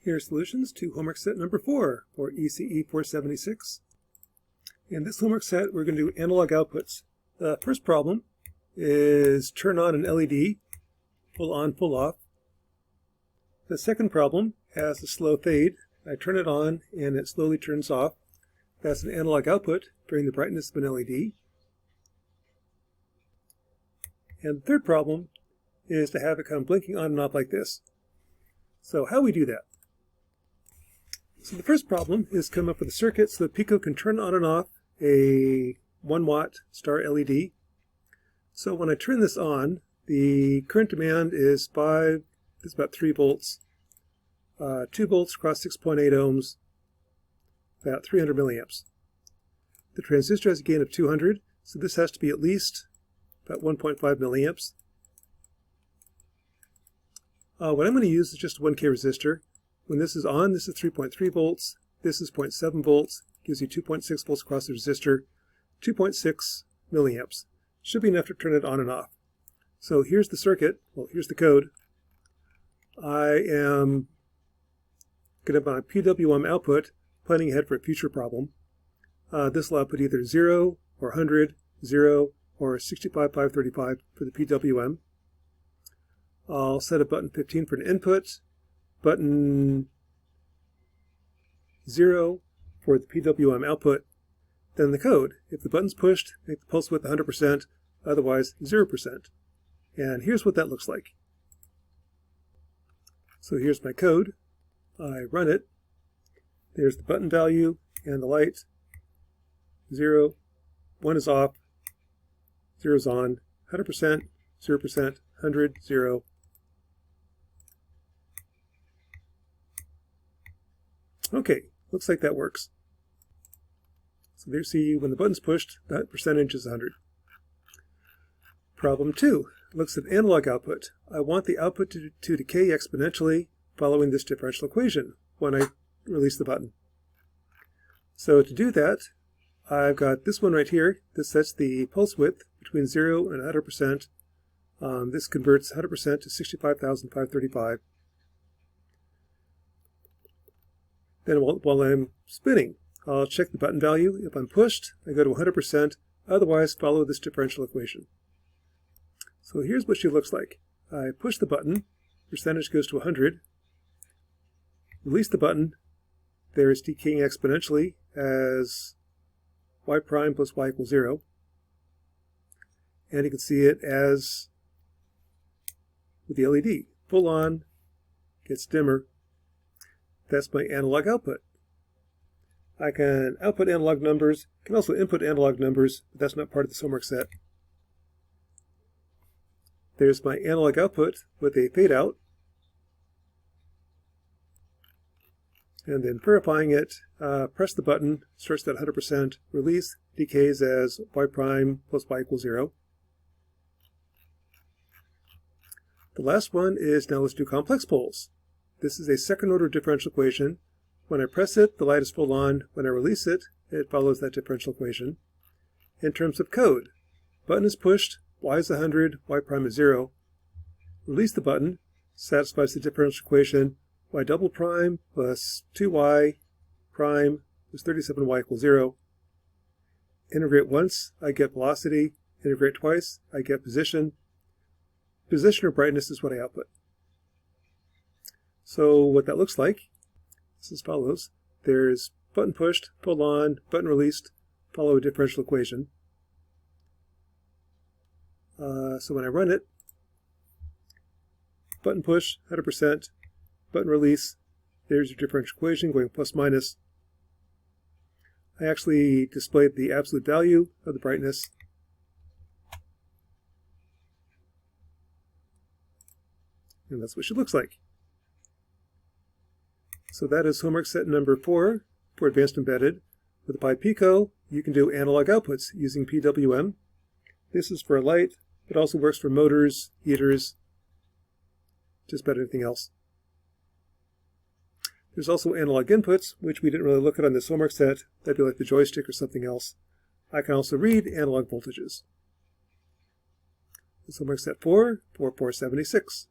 Here are solutions to homework set number 4 for ECE 476. In this homework set, we're going to do analog outputs. The first problem is turn on an LED, full on, full off. The second problem has a slow fade. I turn it on and it slowly turns off. That's an analog output during the brightness of an LED. And the third problem is to have it come blinking on and off like this. So how we do that? So the first problem is come up with a circuit so that Pico can turn on and off a 1 watt star LED. So when I turn this on, the current demand is about 3 volts, 2 volts across 6.8 ohms, about 300 milliamps. The transistor has a gain of 200, so this has to be at least about 1.5 milliamps. What I'm going to use is just a 1K resistor. When this is on, this is 3.3 volts. This is 0.7 volts. Gives you 2.6 volts across the resistor. 2.6 milliamps. Should be enough to turn it on and off. So here's the circuit. Well, here's the code. I am going to have my PWM output, planning ahead for a future problem. This will output either 0 or 100, 0 or 65,535 for the PWM. I'll set a button 15 for an input, button 0 for the PWM output, then the code. If the button's pushed, make the pulse width 100%, otherwise 0%. And here's what that looks like. So here's my code. I run it. There's the button value and the light. 0, 1 is off, 0 is on, 100%, 0%, 100, 0. Okay, looks like that works. So there you see when the button's pushed, that percentage is 100. Problem 2 looks at analog output. I want the output to decay exponentially following this differential equation when I release the button. So to do that, I've got this one right here. This sets the pulse width between 0 and 100%. This converts 100% to 65,535. Then while I'm spinning, I'll check the button value. If I'm pushed, I go to 100%. Otherwise, follow this differential equation. So here's what she looks like. I push the button. Percentage goes to 100. Release the button. There is decaying exponentially as y prime plus y equals 0. And you can see it as with the LED. Full on, gets dimmer. That's my analog output. I can output analog numbers, can also input analog numbers, but that's not part of this homework set. There's my analog output with a fade out. And then verifying it, press the button, starts at 100%, release, decays as y prime plus y equals 0. The last one is, now let's do complex poles. This is a second order differential equation. When I press it, the light is full on. When I release it, it follows that differential equation. In terms of code, button is pushed, y is 100, y prime is 0. Release the button, satisfies the differential equation, y double prime plus 2y prime plus 37y equals 0. Integrate once, I get velocity. Integrate twice, I get position. Position or brightness is what I output. So what that looks like is as follows. There's button pushed, full on, button released, follow a differential equation. So when I run it, button push, 100%, button release, there's your differential equation going plus minus. I actually displayed the absolute value of the brightness. And that's what she looks like. So that is homework set number 4 for Advanced Embedded. With the Pico, you can do analog outputs using PWM. This is for a light. It also works for motors, heaters, just about anything else. There's also analog inputs, which we didn't really look at on this homework set. That'd be like the joystick or something else. I can also read analog voltages. This homework set 4 for 476.